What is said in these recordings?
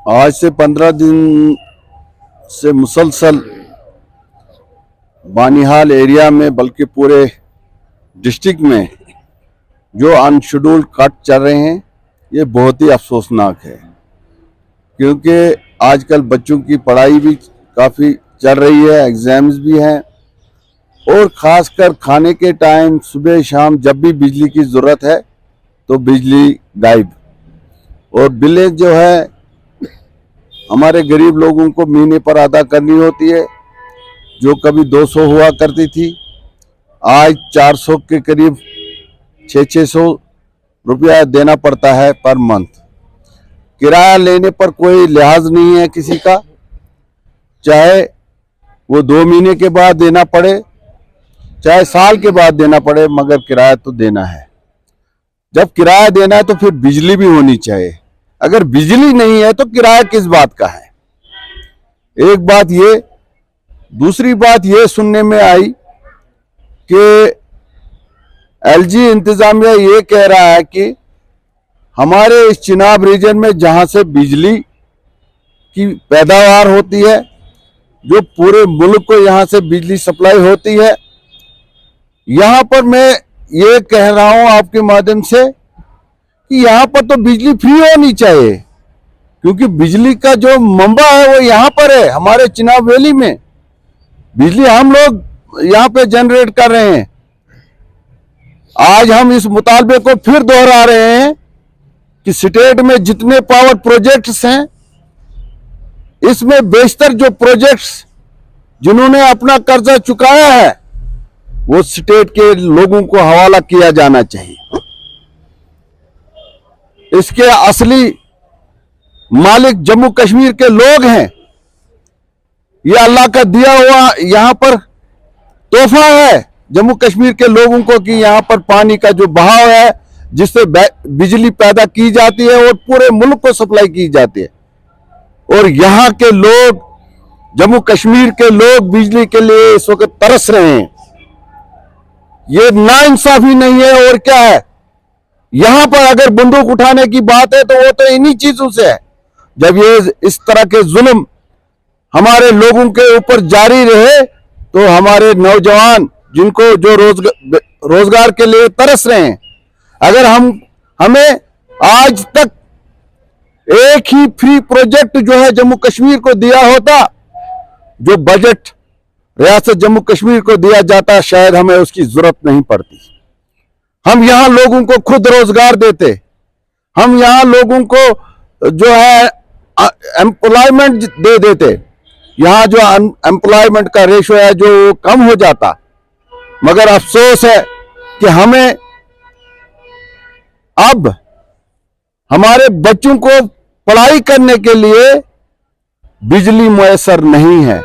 आज से 15 दिन से मुसलसल बानिहाल एरिया में बल्कि पूरे डिस्ट्रिक्ट में जो अनशेड्यूल्ड कट चल रहे हैं, ये बहुत ही अफसोसनाक है। क्योंकि आजकल बच्चों की पढ़ाई भी काफ़ी चल रही है, एग्ज़ाम्स भी हैं, और ख़ासकर खाने के टाइम सुबह शाम जब भी बिजली की ज़रूरत है तो बिजली गायब। और बिलें जो है हमारे गरीब लोगों को महीने पर अदा करनी होती है, जो कभी 200 हुआ करती थी, आज 400 के करीब 600 रुपया देना पड़ता है पर मंथ। किराया लेने पर कोई लिहाज नहीं है किसी का, चाहे वो 2 महीने के बाद देना पड़े, चाहे साल के बाद देना पड़े, मगर किराया तो देना है। जब किराया देना है तो फिर बिजली भी होनी चाहिए। अगर बिजली नहीं है तो किराया किस बात का है? एक बात ये। दूसरी बात ये सुनने में आई कि एलजी इंतजामिया ये कह रहा है कि हमारे इस चिनाब रीजन में जहां से बिजली की पैदावार होती है, जो पूरे मुल्क को यहां से बिजली सप्लाई होती है, यहां पर मैं ये कह रहा हूं आपके माध्यम से कि यहां पर तो बिजली फ्री होनी चाहिए, क्योंकि बिजली का जो मंबा है वो यहां पर है, हमारे चिनाब वैली में। बिजली हम लोग यहां पे जनरेट कर रहे हैं। आज हम इस मुतालबे को फिर दोहरा रहे हैं कि स्टेट में जितने पावर प्रोजेक्ट्स हैं, इसमें बेशतर जो प्रोजेक्ट्स जिन्होंने अपना कर्जा चुकाया है वो स्टेट के लोगों को हवाला किया जाना चाहिए। इसके असली मालिक जम्मू कश्मीर के लोग हैं। ये अल्लाह का दिया हुआ यहां पर तोहफा है जम्मू कश्मीर के लोगों को कि यहां पर पानी का जो बहाव है, जिससे बिजली पैदा की जाती है और पूरे मुल्क को सप्लाई की जाती है, और यहां के लोग, जम्मू कश्मीर के लोग बिजली के लिए इस वक्त तरस रहे हैं। ये नाइंसाफी नहीं है और क्या है? यहां पर अगर बंदूक उठाने की बात है तो वो तो इन्हीं चीजों से है। जब ये इस तरह के जुल्म हमारे लोगों के ऊपर जारी रहे तो हमारे नौजवान जिनको जो रोजगार के लिए तरस रहे हैं, अगर हमें आज तक एक ही फ्री प्रोजेक्ट जो है जम्मू कश्मीर को दिया होता, जो बजट रियासत जम्मू कश्मीर को दिया जाता, शायद हमें उसकी जरूरत नहीं पड़ती। हम यहां लोगों को खुद रोजगार देते, हम यहां लोगों को जो है एम्प्लॉयमेंट दे देते। यहां जो एम्प्लॉयमेंट का रेशो है जो कम हो जाता। मगर अफसोस है कि हमें अब हमारे बच्चों को पढ़ाई करने के लिए बिजली मुयस्सर नहीं है।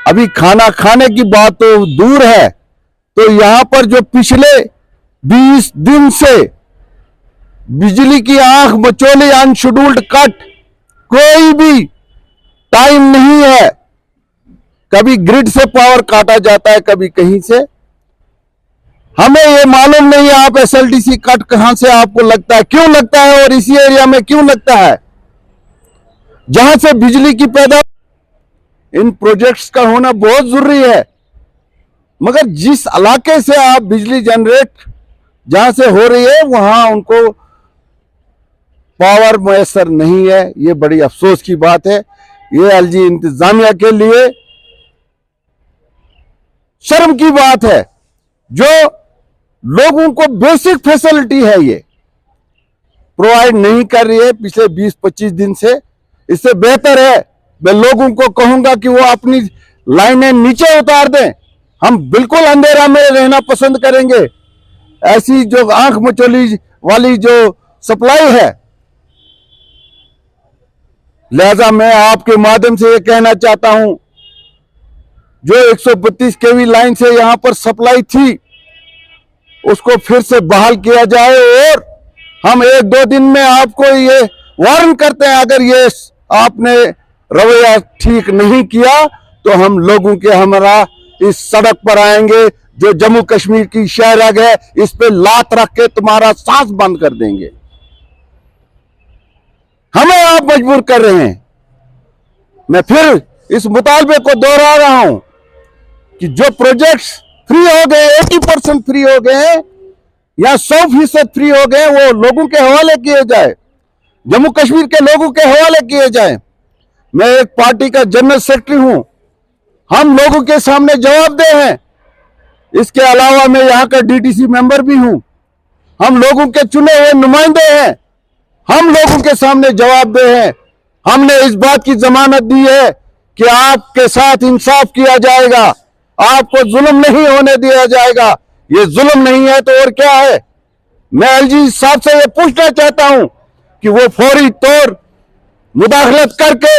अभी खाना खाने की बात तो दूर है, तो यहां पर जो पिछले 20 दिन से बिजली की आंख मचोली अनशेड्यूल्ड कट, कोई भी टाइम नहीं है। कभी ग्रिड से पावर काटा जाता है, कभी कहीं से। हमें ये मालूम नहीं है आप एसएलडीसी कट कहां से आपको लगता है, क्यों लगता है, और इसी एरिया में क्यों लगता है जहां से बिजली की पैदा। इन प्रोजेक्ट्स का होना बहुत जरूरी है, मगर जिस इलाके से आप बिजली जनरेट जहां से हो रही है वहां उनको पावर मुयस्सर नहीं है। ये बड़ी अफसोस की बात है। ये एलजी इंतजामिया के लिए शर्म की बात है, जो लोगों को बेसिक फैसिलिटी है ये प्रोवाइड नहीं कर रही है पिछले 20-25 दिन से। इससे बेहतर है, मैं लोगों को कहूंगा कि वो अपनी लाइनें नीचे उतार दें। हम बिल्कुल अंधेरा में रहना पसंद करेंगे। ऐसी जो आंख मचोली वाली जो सप्लाई है, लिहाजा मैं आपके माध्यम से ये कहना चाहता हूं, जो 132 केवी लाइन से यहां पर सप्लाई थी उसको फिर से बहाल किया जाए, और हम 1-2 दिन में आपको ये वार्न करते हैं, अगर ये आपने रवैया ठीक नहीं किया तो हम लोगों के हमरा इस सड़क पर आएंगे, जो जम्मू कश्मीर की शहरग है, इस पे लात रख के तुम्हारा सांस बंद कर देंगे। हमें आप मजबूर कर रहे हैं। मैं फिर इस मुतालबे को दोहरा रहा हूं कि जो प्रोजेक्ट्स फ्री हो गए, 80% फ्री हो गए हैं या 100% फ्री हो गए, वो लोगों के हवाले किए जाए, जम्मू कश्मीर के लोगों के हवाले किए जाए। मैं एक पार्टी का जनरल सेक्रेटरी हूं, हम लोगों के सामने जवाबदेह हैं। इसके अलावा मैं यहां का डीटीसी मेंबर भी हूं, हम लोगों के चुने हुए नुमाइंदे हैं, हम लोगों के सामने जवाबदेह हैं। हमने इस बात की जमानत दी है कि आपके साथ इंसाफ किया जाएगा, आपको जुल्म नहीं होने दिया जाएगा। ये जुल्म नहीं है तो और क्या है? मैं एलजी साहब से ये पूछना चाहता हूं कि वो फौरी तौर मुदाखलत करके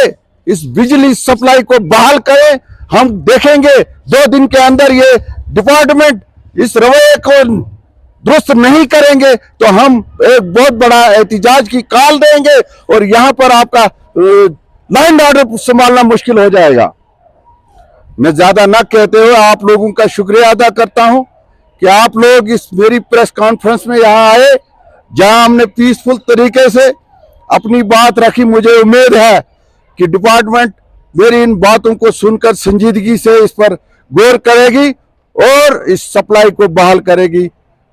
इस बिजली सप्लाई को बहाल करें। हम देखेंगे 2 दिन के अंदर ये डिपार्टमेंट इस रवैये को दुरुस्त नहीं करेंगे तो हम एक बहुत बड़ा एहतिजाज की कॉल देंगे और यहां पर आपका लैंड ऑर्डर संभालना मुश्किल हो जाएगा। मैं ज्यादा न कहते हुए आप लोगों का शुक्रिया अदा करता हूं कि आप लोग इस मेरी प्रेस कॉन्फ्रेंस में यहां आए, जहां हमने पीसफुल तरीके से अपनी बात रखी। मुझे उम्मीद है कि डिपार्टमेंट मेरी इन बातों को सुनकर संजीदगी से इस पर गौर करेगी और इस सप्लाई को बहाल करेगी।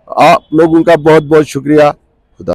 आप लोगों का बहुत बहुत शुक्रिया।